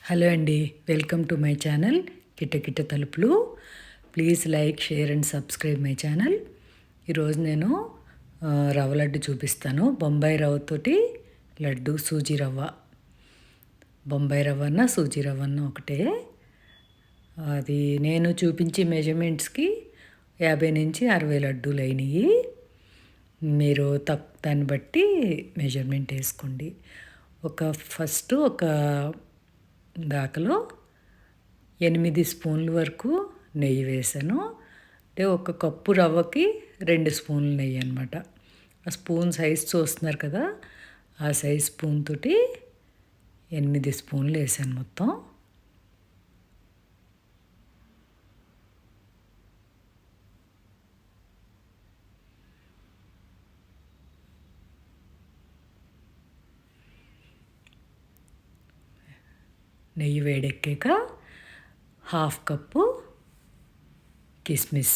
Hello అండి, welcome to my channel కిటకిట తలుపులు. Please like, share and subscribe my channel. ఈరోజు నేను రవ్వ లడ్డు చూపిస్తాను. బొంబాయి రవ్వతోటి లడ్డు, సూజీ రవ్వ. బొంబాయి రవ్వన్న సూజీ రవ్వన్న ఒకటే. అది నేను చూపించే మెజర్మెంట్స్కి 50 నుంచి 60 లడ్డూలు అయినాయి. మీరు దాన్ని బట్టి మెజర్మెంట్ వేసుకోండి. ఫస్ట్ ఒక దాకలో 8 స్పూన్ల వరకు నెయ్యి వేసాను. అంటే ఒక కప్పు రవ్వకి 2 స్పూన్లు నెయ్యి అనమాట. ఆ స్పూన్ సైజ్ చూస్తున్నారు కదా, ఆ సైజ్ స్పూన్ తోటి 8 స్పూన్లు వేసాను మొత్తం. నెయ్యి వేడెక్కాక 1/2 కప్పు కిస్మిస్.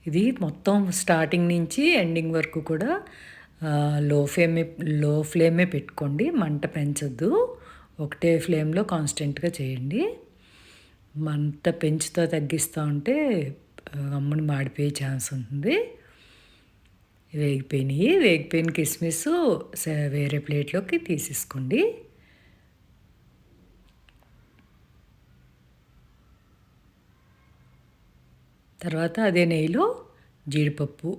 ఇది మొత్తం స్టార్టింగ్ నుంచి ఎండింగ్ వరకు కూడా లో ఫ్లేమే పెట్టుకోండి, మంట పెంచొద్దు. ఒకటే ఫ్లేమ్లో కాన్స్టెంట్గా చేయండి. మంట పెంచుతూ తగ్గిస్తూ ఉంటే అమ్మని మాడిపోయే ఛాన్స్ ఉంటుంది. వేగిపోయిన కిస్మిస్ వేరే ప్లేట్లోకి తీసేసుకోండి. తర్వాత అదే నెయ్యిలో జీడిపప్పు,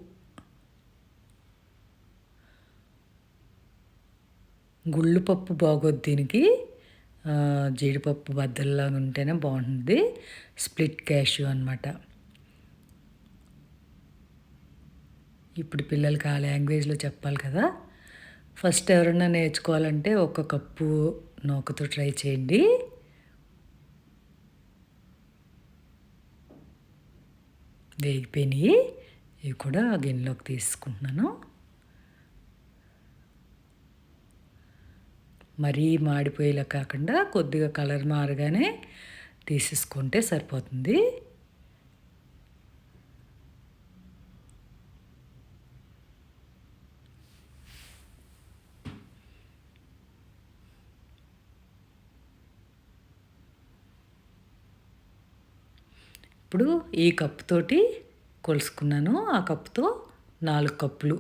గుళ్ళు పప్పు బాగోద్దు దీనికి, జీడిపప్పు బద్దల్లాగా ఉంటేనే బాగుంటుంది. స్ప్లిట్ క్యాష్యూ అనమాట. ఇప్పుడు పిల్లలకి ఆ లాంగ్వేజ్లో చెప్పాలి కదా. ఫస్ట్ ఎవరైనా నేర్చుకోవాలంటే 1 కప్పు నూకతో ట్రై చేయండి. వేగిపోయినాయి, ఇవి కూడా గిన్నెలోకి తీసుకుంటున్నాను. మరీ మాడిపోయేలా కాకుండా కొద్దిగా కలర్ మారగానే తీసేసుకుంటే సరిపోతుంది. ఇప్పుడు ఈ కప్పుతోటి కొలుసుకున్నాను. ఆ కప్పుతో 4 కప్పులు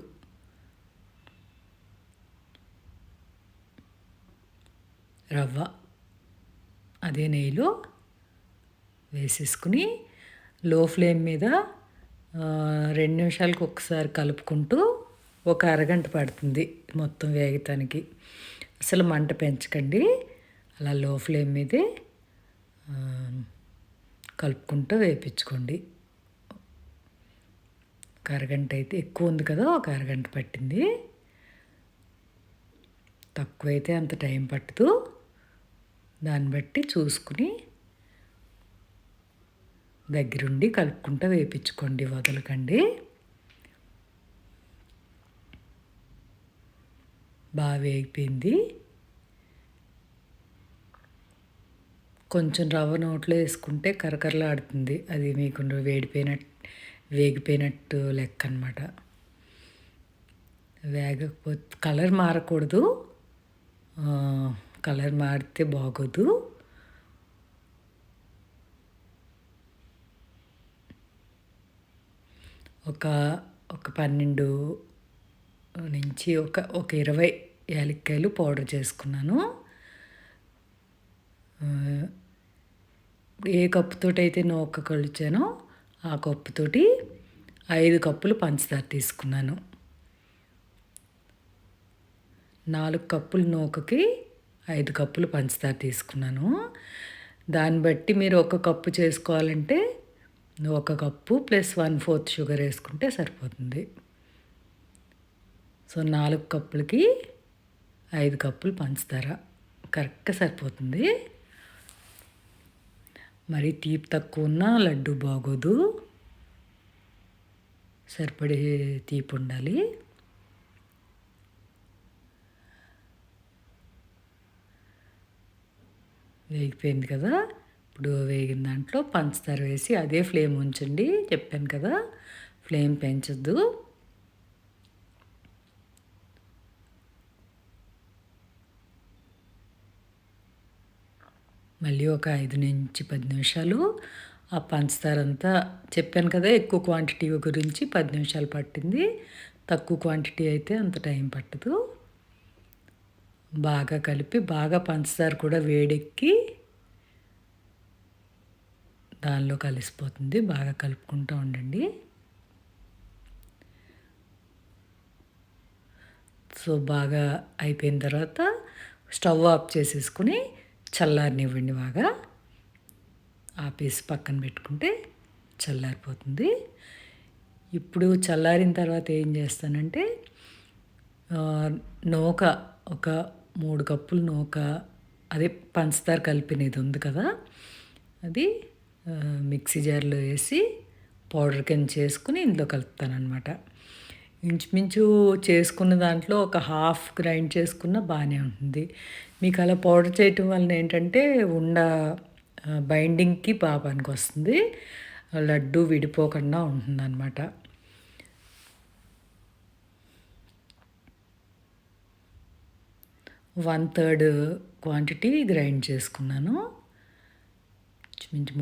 రవ్వ అదే నెయ్యిలో వేసేసుకుని లో ఫ్లేమ్ మీద 2 నిమిషాలకు ఒకసారి కలుపుకుంటూ ఒక అరగంట పడుతుంది మొత్తం వేగటానికి. అసలు మంట పెంచకండి, అలా లో ఫ్లేమ్ మీదే కలుపుకుంటూ వేయించుకోండి. ఒక అరగంట అయితే ఎక్కువ ఉంది కదా, ఒక అరగంట పట్టింది. తక్కువైతే అంత టైం పట్టదు. దాన్ని బట్టి చూసుకుని దగ్గరుండి కలుపుకుంటూ వేయించుకోండి, వదలకండి. బాగా వేగిపోయింది. కొంచెం రవ్వ నోట్లో వేసుకుంటే కరకరలాడుతుంది. అది మీకు వేగిపోయినట్టు లెక్క అనమాట. వేగకపోతే కలర్ మారకూడదు, కలర్ మారితే బాగోదు. ఒక 12 నుంచి ఒక 20 యాలక్కాయలు పౌడర్ చేసుకున్నాను. ఏ కప్పుతోటి అయితే నూక కొలిచానో ఆ కప్పుతోటి 5 కప్పులు పంచదార తీసుకున్నాను. 4 కప్పుల నూకకి 5 కప్పులు పంచదార తీసుకున్నాను. దాన్ని బట్టి మీరు 1 కప్పు చేసుకోవాలంటే 1 కప్పు ప్లస్ 1/4 షుగర్ వేసుకుంటే సరిపోతుంది. సో 4 కప్పులకి 5 కప్పులు పంచదార కరెక్ట్గా సరిపోతుంది. మరి తీపి తక్కువ ఉన్నా లడ్డు బాగోదు, సరిపడే తీపి ఉండాలి. వేగిపోయింది కదా, ఇప్పుడు వేగిన దాంట్లో పంచదార వేసి అదే ఫ్లేమ్ ఉంచండి. చెప్పాను కదా, ఫ్లేమ్ పెంచొద్దు. మళ్ళీ ఒక 5-10 నిమిషాలు ఆ పంచదార అంతా చెప్పాను కదా, ఎక్కువ క్వాంటిటీ గురించి 10 నిమిషాలు పట్టింది. తక్కువ క్వాంటిటీ అయితే అంత టైం పట్టదు. బాగా కలిపి బాగా పంచదార కూడా వేడెక్కి దానిలో కలిసిపోతుంది. బాగా కలుపుకుంటూ ఉండండి. సో బాగా అయిపోయిన తర్వాత స్టవ్ ఆఫ్ చేసేసుకుని చల్లారనివ్వండి. బాగా ఆపేసి పక్కన పెట్టుకుంటే చల్లారిపోతుంది. ఇప్పుడు చల్లారిన తర్వాత ఏం చేస్తానంటే నూక ఒక 3 కప్పులు నూక, అదే పంచదార కలిపినది ఉంది కదా, అది మిక్సీ జార్లో వేసి పౌడర్ కింద చేసుకుని ఇందులో కలుపుతానమాట. ఇంచుమించు చేసుకున్న దాంట్లో ఒక హాఫ్ గ్రైండ్ చేసుకున్న బాగానే ఉంటుంది. మీకు అలా పౌడర్ చేయటం వలన ఏంటంటే బైండింగ్కి బాగా పనికొస్తుంది. లడ్డు విడిపోకుండా ఉంటుందన్నమాట. వన్ థర్డ్ క్వాంటిటీ గ్రైండ్ చేసుకున్నాను. ఇంచుమించు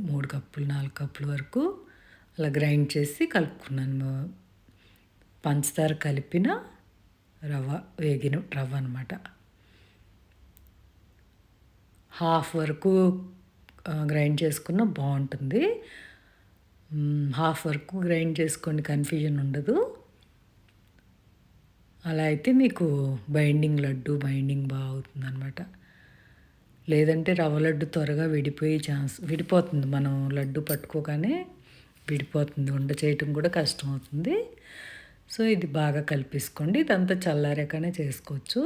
3 కప్పులు 4 కప్పుల వరకు అలా గ్రైండ్ చేసి కలుపుకున్నాను. పంచదార కలిపిన వేగిన రవ్వ అనమాట. హాఫ్ వరకు గ్రైండ్ చేసుకున్న బాగుంటుంది. హాఫ్ వరకు గ్రైండ్ చేసుకోండి, కన్ఫ్యూజన్ ఉండదు. అలా అయితే మీకు లడ్డు బైండింగ్ బాగా అవుతుంది అనమాట. లేదంటే రవ్వ లడ్డు త్వరగా విడిపోతుంది. మనం లడ్డు పట్టుకోగానే విడిపోతుంది. ఉండ చేయటం కూడా కష్టం అవుతుంది. సో ఇది బాగా కలిపేసుకోండి. ఇదంతా చల్లారాకనే చేసుకోవచ్చు.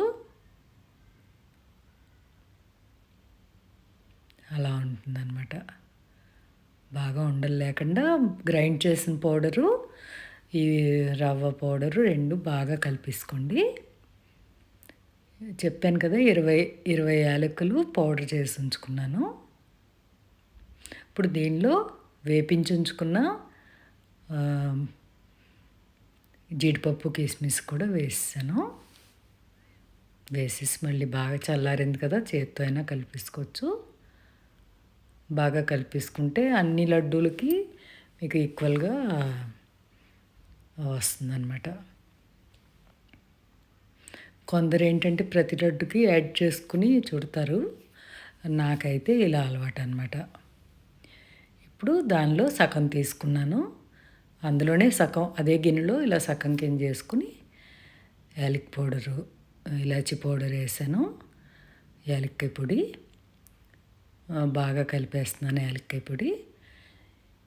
అలా ఉంటుందన్నమాట. బాగా ఉండలు లేకుండా గ్రైండ్ చేసిన పౌడరు, ఈ రవ్వ పౌడరు 2 బాగా కలిపేసుకోండి. చెప్పాను కదా, 20 యాలకులు పౌడర్ చేసి ఉంచుకున్నాను. ఇప్పుడు దీనిలో వేపించి ఉంచుకున్న జీడిపప్పు కిస్మిస్ కూడా వేసేసాను. వేసేసి మళ్ళీ బాగా చల్లారింది కదా, చేత్తో అయినా కలిపేసుకోవచ్చు. బాగా కలిపేసుకుంటే అన్ని లడ్డూలకి మీకు ఈక్వల్గా వస్తుందన్నమాట. కొందరు ఏంటంటే ప్రతి లడ్డుకి యాడ్ చేసుకుని చుడతారు. నాకైతే ఇలా అలవాటు అనమాట. ఇప్పుడు దానిలో సగం తీసుకున్నాను. అందులోనే సగం అదే గిన్నెలో ఇలా సగం కింద చేసుకుని ఇలాచి పౌడర్ వేసాను, యాలక్కాయ పొడి బాగా కలిపేస్తున్నాను. యాలక్కాయ పొడి.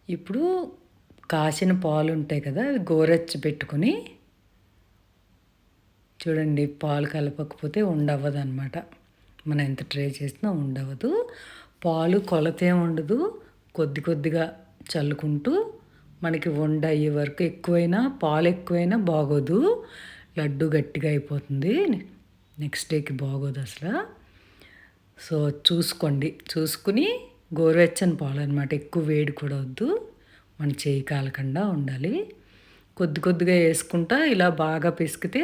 ఇప్పుడు కాచిన పాలు ఉంటాయి కదా, అవి గోరెచ్చి పెట్టుకొని చూడండి. పాలు కలపకపోతే ఉండవదు అనమాట. మనం ఎంత ట్రై చేసినా ఉండవదు. పాలు కొలతే ఉండదు. కొద్ది కొద్దిగా చల్లుకుంటూ మనకి అయ్యే వరకు పాలు ఎక్కువైనా బాగోదు. లడ్డు గట్టిగా అయిపోతుంది. నెక్స్ట్ డేకి బాగోదు అసలు. సో చూసుకుని గోరువెచ్చని పాలు అనమాట. ఎక్కువ వేడి కూడా వద్దు. మన చేయి కాలకుండా ఉండాలి. కొద్దిగా వేసుకుంటా ఇలా బాగా పిసికితే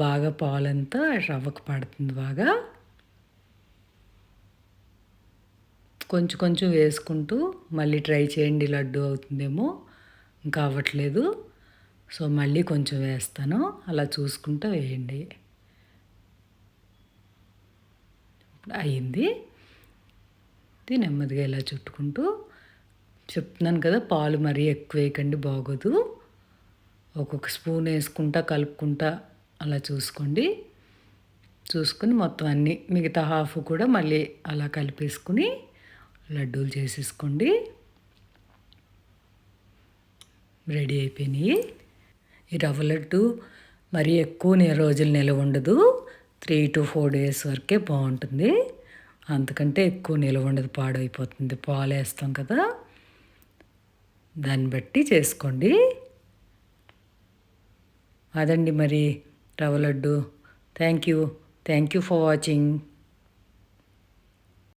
బాగా పాలంతా రవ్వకు పడుతుంది. బాగా కొంచెం వేసుకుంటూ మళ్ళీ ట్రై చేయండి. లడ్డు అవుతుందేమో, ఇంకా అవ్వట్లేదు. సో మళ్ళీ కొంచెం వేస్తాను. అలా చూసుకుంటూ వేయండి. అయింది. ఇది నెమ్మదిగా ఇలా చుట్టుకుంటూ చెప్తున్నాను కదా, పాలు మరీ ఎక్కువ వేయకండి, బాగోదు. ఒక్కొక్క స్పూన్ వేసుకుంటా కలుపుకుంటా అలా చూసుకుని మొత్తం అన్నీ మిగతా హాఫ్ కూడా మళ్ళీ అలా కలిపేసుకుని లడ్డూలు చేసేసుకోండి. రెడీ అయిపోయినాయి. ఈ రవ్వ లడ్డు మరీ ఎక్కువ రోజులు నిలవ ఉండదు. 3 to 4 days వరకే బాగుంటుంది. అంతకంటే ఎక్కువ నిలవ ఉండదు, పాడైపోతుంది. పాలు వేస్తాం కదా, దాన్ని బట్టి చేసుకోండి. అదండి మరి రవ్వ laddu. Thank you for watching.